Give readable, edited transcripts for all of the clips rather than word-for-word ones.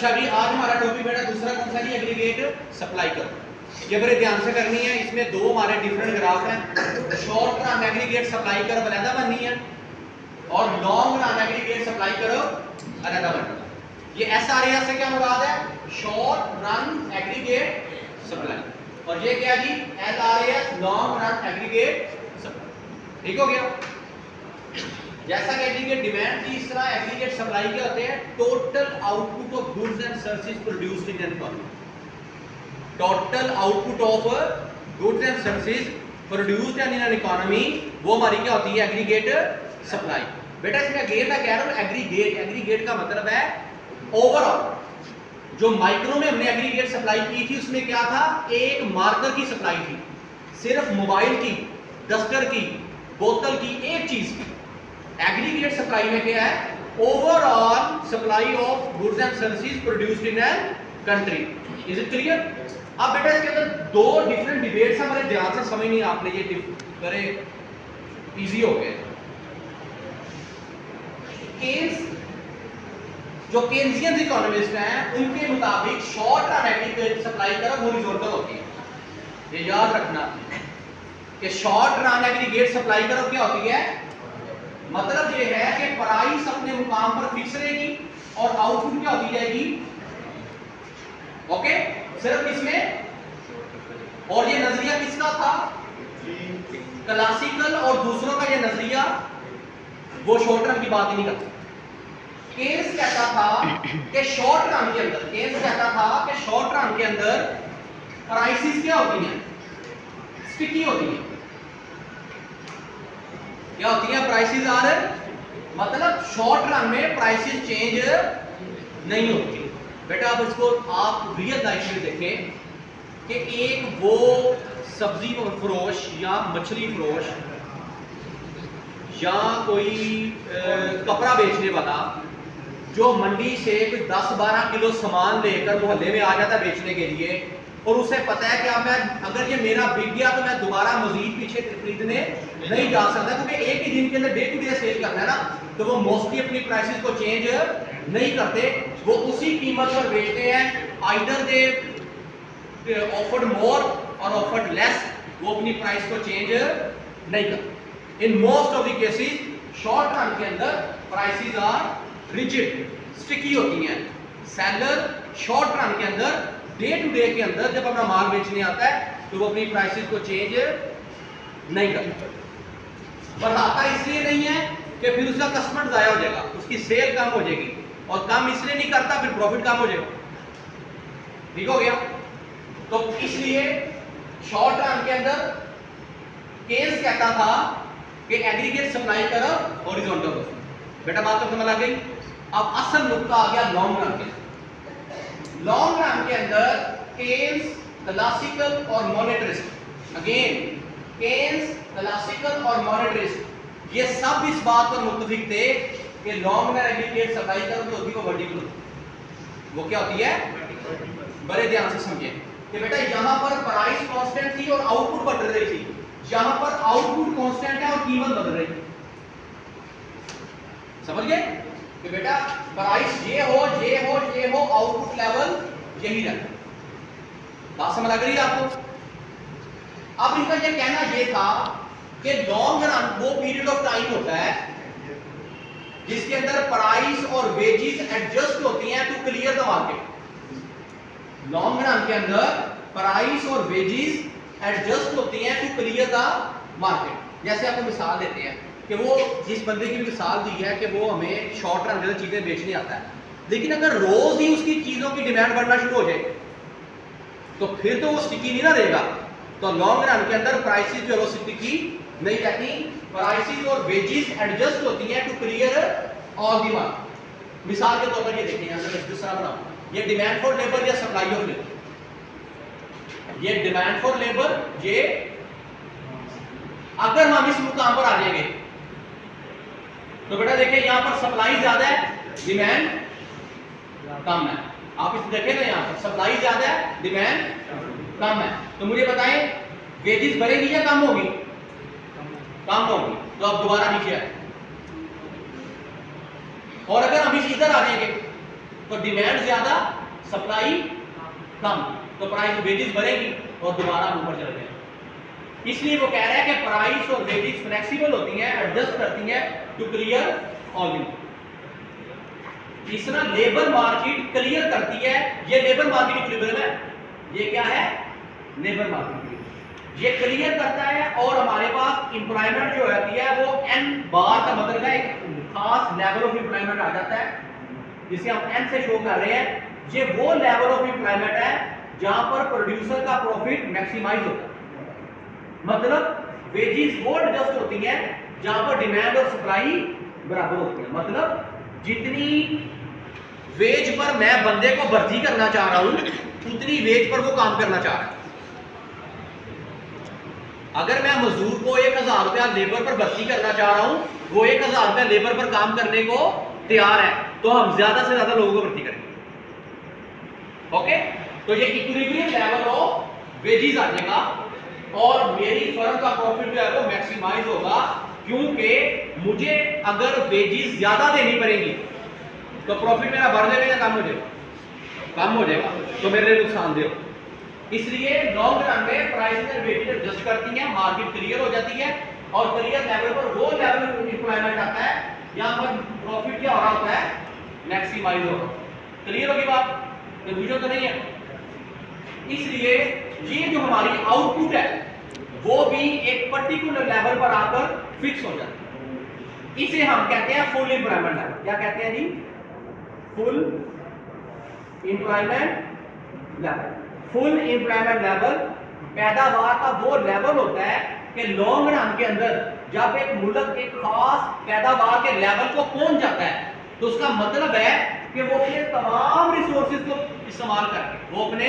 अच्छा जी, आज हमारा टॉपिक बेटा दूसरा कौन सा जी? Aggregate supply curve. ये बड़े ध्यान से करनी है। इसमें दो हमारे डिफरेंट ग्राफ हैं। Short run aggregate supply curve अलग बननी है और long run aggregate supply curve अलग बननी है। ये एसआरएस से क्या मुराद है? Short run aggregate supply. और ये क्या जी? LRS, long run aggregate supply. ठीक हो गया? जैसा कि एग्रीगेट डिमांड थी, इस तरह एग्रीगेट सप्लाई क्या होते हैं? Total output of goods and services produced in an economy. Total output of goods and services produced in an economy, वो हमारी क्या होती है? Aggregate supply. बेटा इसमें अगेन मैं कह रहा हूं एग्रीगेट, एग्रीगेट का मतलब है ओवरऑल। जो माइक्रो में हमने एग्रीगेट सप्लाई की थी उसमें क्या था? एक मार्कर की सप्लाई थी, सिर्फ मोबाइल की, डस्टर की, बोतल की, एक चीज की। एग्रीगेट सप्लाई में क्या है? Overall supply of goods and services produced in an country. Is it clear? अब बेटा इसके अंदर दो डिफरेंट डिबेट्स हैं, बड़े ध्यान से समझनी है आपने, ये बड़े इजी हो गए। केन्स, जो केन्सियन इकोनॉमिस्ट हैं, उनके मुताबिक short run aggregate supply curve horizontal होती है। ये याद रखना कि short run aggregate supply curve क्या होती है? मतलब ये है कि प्राइस अपने मुकाम पर फिक्स रहेगी और आउटपुट क्या होती जाएगी? ओके, सिर्फ इसमें। और ये नजरिया किसका था? क्लासिकल। और दूसरों का ये नजरिया वो शॉर्ट रन की बात ही नहीं करता। केन्स कहता था कि शॉर्ट रन के अंदर, केन्स कहता था कि शॉर्ट रन के अंदर प्राइसेस क्या होती हैं? स्टिकी होती हैं। क्या होती है? प्राइसेस आर, मतलब शॉर्ट रन में प्राइसेस चेंज नहीं होती। बेटा अब इसको आप रियल लाइफ में देखें कि एक वो सब्जी फरोश या मछली फरोश या कोई कपड़ा बेचने वाला जो मंडी से कोई 10-12 किलो सामान लेकर मोहल्ले में आ जाता है बेचने के लिए, और उसे पता है कि अब मैं, अगर ये मेरा बिक गया तो मैं दोबारा मजीद पीछे खरीदने नहीं जा सकता, क्योंकि एक ही दिन के अंदर डे टू डे सेल करना है ना, तो वो मोस्टली अपनी प्राइसेस को चेंज नहीं करते। वो उसी कीमत पर बेचते हैं। आइदर दे ऑफर्ड मोर और ऑफर्ड लेस, वो अपनी प्राइस को चेंज नहीं करते। In most of the cases short run के अंदर प्राइसेस आर रिजिड, स्टिकी होती हैं। सेलर शॉर्ट रन के अंदर, डे टू डे के अंदर जब अपना माल बेचने आता है तो वो अपनी प्राइसेस को चेंज नहीं करता। बढ़ाता इसलिए नहीं है कि फिर उसका कस्टमर जाया हो जाएगा, उसकी सेल कम हो जाएगी, और कम इसलिए नहीं करता फिर प्रॉफिट कम हो जाएगा। ठीक हो गया? तो इसलिए शॉर्ट रन के अंदर केन्स कहता था कि एग्रीगेट सप्लाई कर्व हॉरिजॉन्टल हो। बेटा बात तो समझ आ गई? अब असल नुक्ता आ गया लॉन्ग रन के। लॉन्ग रन के अंदर केन्स, क्लासिकल और मॉनेटरिस्ट, अगेन केन्स, क्लासिकल और मॉनेटरिस्ट, ये सब इस बात पर मुत्तफिक थे कि long run aggregate supply curve जो होती है वो वर्टिकल होती है। वो क्या होती है? बड़े ध्यान से समझिए कि बेटा यहां पर प्राइस कांस्टेंट थी और आउटपुट बढ़ रही थी, यहां पर आउटपुट कांस्टेंट है और कीमत बदल रही है। समझ गए कि बेटा प्राइस ये हो, आउटपुट लेवल यही रहता। बात समझ लग रही है आपको? अब इनका ये कहना ये था कि लॉन्ग रन वो पीरियड ऑफ टाइम होता है जिसके अंदर प्राइस और वेजेस एडजस्ट होती हैं to clear the market. Long run के अंदर प्राइस और वेजेस एडजस्ट होती हैं टू क्लियर द मार्केट। जैसे आपको मिसाल देते हैं कि वो जिस बंदे की मिसाल दी है कि वो हमें शॉर्ट रन में चीजें बेचने आता है, लेकिन अगर रोज ही उसकी चीजों की डिमांड बढ़ना शुरू हो जाए तो फिर तो वो स्टिकी नहीं ना रहेगा। तो लॉन्ग रन के अंदर प्राइसेस जो है वो स्टिकी नहीं रहती, प्राइसेस और वेजेस एडजस्ट होती हैं to clear all the market. मिसाल के तौर पर ये देखें, यहां से दूसरा बनाओ, ये डिमांड फॉर लेबर या सप्लाई ऑफ लेबर। ये डिमांड फॉर लेबर, ये अगर हम इस मुकाम पर आ जाएंगे तो बेटा देखिए यहां पर सप्लाई ज्यादा है, डिमांड कम है। आप इसे देखें ना, यहां पर सप्लाई ज्यादा है, डिमांड कम है, तो मुझे बताएं वेजेस बढ़ेगी या कम होगी? कम होगी। तो अब दोबारा नीचे आए, और अगर हम इस इधर आ जाएंगे तो डिमांड ज्यादा, सप्लाई कम, तो प्राइस वेजेस बढ़ेगी और दोबारा ऊपर चले जाएंगे। इसलिए वो कह रहा है कि प्राइस और वेजेस फ्लेक्सिबल होती हैं, एडजस्ट करती हैं टू क्लियर ऑल। तीसरा, लेबर मार्केट क्लियर करती है, ये लेबर मार्केट इक्विलिब्रियम है, ये क्या है, लेबर मार्केट, ये क्लियर करता है। और हमारे पास एम्प्लॉयमेंट जो होती है वो n बार का मतलब है, एक खास लेवल ऑफ एम्प्लॉयमेंट आ जाता है जिसे हम n से शो कर रहे हैं। ये वो लेवल ऑफ एम्प्लॉयमेंट है जहां पर प्रोड्यूसर का प्रॉफिट मैक्सिमाइज होता है, मतलब वेजेस वो एडजस्ट होती हैं जहां पर डिमांड और सप्लाई बराबर होती है। मतलब जितनी वेज पर मैं बंदे को भर्ती करना चाह रहा हूं उतनी वेज पर वो काम करना चाह रहा है। अगर मैं मजदूर को 1000 रुपया लेबर पर भर्ती करना चाह रहा हूं, वो 1000 रुपया लेबर पर काम करने को तैयार है, तो हम ज्यादा से ज्यादा लोगों को भर्ती करेंगे। ओके, तो ये इक्विलिब्रियम लेवल ऑफ वेजेस आ जाएगा और मेरी फर्म का प्रॉफिट जो है वो मैक्सिमाइज होगा, क्योंकि मुझे अगर वेजेस ज्यादा देनी पड़ेगी तो प्रॉफिट मेरा बढ़ जाएगा या कम हो जाएगा, कम हो जाएगा, तो मेरे लिए नुकसानदेह हो। इसलिए लॉन्ग रन में प्राइस और वेजेस एडजस्ट करती हैं, मार्केट क्लियर हो जाती है और क्लियर लेवल पर वो लेवल एम्प्लॉयमेंट आता है यहां पर प्रॉफिट क्या हो रहा होता है, मैक्सिमाइज होगा। क्लियर होगी बात, कंफ्यूजन तो नहीं है। इसलिए ये जो हमारी आउटपुट है वो भी एक पर्टिकुलर लेवल पर आकर फिक्स हो जाती है। इसे हम कहते हैं फुल एम्प्लॉयमेंट लेवल। क्या कहते हैं जी, full employment level. Full employment level पैदावार का वो लेवल होता है कि लॉन्ग रन के अंदर जब एक मुल्क एक खास पैदावार के लेवल को पहुंच जाता है तो उसका मतलब है कि वो अपने तमाम रिसोर्सेज को इस्तेमाल करके, वो अपने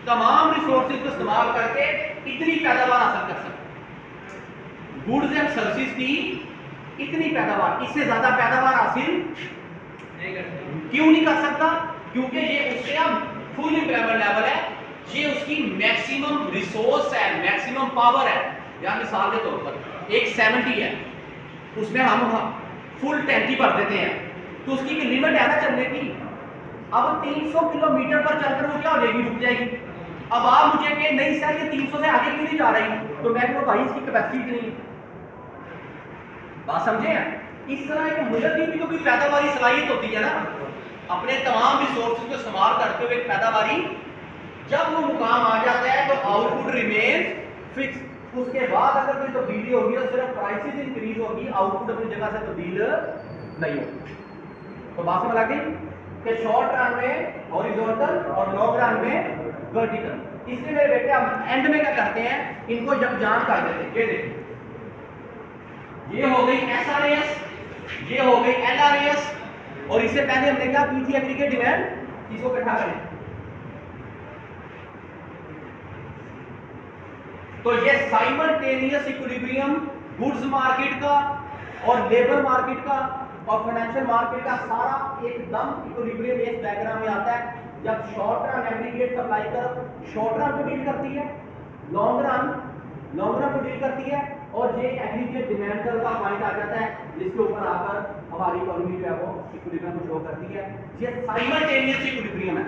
तमाम रिसोर्सेज को इस्तेमाल करके इतनी पैदावार हासिल कर सकता है। गुड्स एंड सर्विसेज की इतनी पैदावार, इससे ज्यादा पैदावार हासिल नहीं कर सकता। क्यों नहीं कर सकता, क्योंकि ये उससे अब फुल एम्प्लॉयमेंट लेवल है, ये उसकी मैक्सिमम रिसोर्स है, मैक्सिमम पावर है। या मिसाल के तौर पर एक 70 है, उसमें हम फुल टैंकी भर देते हैं तो उसकी भी लिमिट है ना चलने की। अब 300 किलोमीटर पर चलकर वो क्या हो जाएगी, रुक जाएगी। अब आप मुझे कहें नहीं सर ये 300 से आगे क्यों नहीं जा रही, तो मैं कहूँ भाई इसकी कैपेसिटी इतनी है। बात समझे? इस तरह एक मुल्क की भी तो कोई पैदावारी सलाहियत होती है ना, अपने तमाम रिसोर्सेज को इस्तेमाल करते हुए पैदावारी, जब वो मुकाम आ जाता है तो आउटपुट रिमेन फिक्स। उसके बाद अगर कोई तब्दीली होगी तो सिर्फ प्राइसेस इंक्रीज होगी, आउटपुट अपनी जगह से तब्दील नहीं होगी। तो बात समझ आ गई कि शॉर्ट रन में हॉरिजॉन्टल और लॉन्ग रन में वर्टिकल। इसलिए मेरे बेटे हम एंड में क्या करते हैं, इनको जब जान कर देते हैं। ये देखिए, ये हो गई SRAS, ये हो गई LRAS, और इससे पहले हमने क्या की थी, एग्रीगेट डिमांड। इसको इकट्ठा करें तो ये साइमल्टेनियस इक्विलिब्रियम गुड्स मार्केट का और लेबर मार्केट का और फाइनेंशियल मार्केट का सारा एकदम इक्विलिब्रियम इस डायग्राम में आता है। जब शॉर्ट रन एग्रीगेट सप्लाई कर शॉर्ट रन को डील करती है, लॉन्ग रन को डील करती है, और ये एग्रीगेट डिमांड का पॉइंट आ जाता है जिसके ऊपर आकर हमारी इकोनॉमी जो है वो इक्विलिब्रियम को शो करती है। ये साइमल्टेनियस इक्विलिब्रियम है,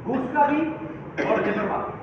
गुड्स का भी और लेबर मार्केट।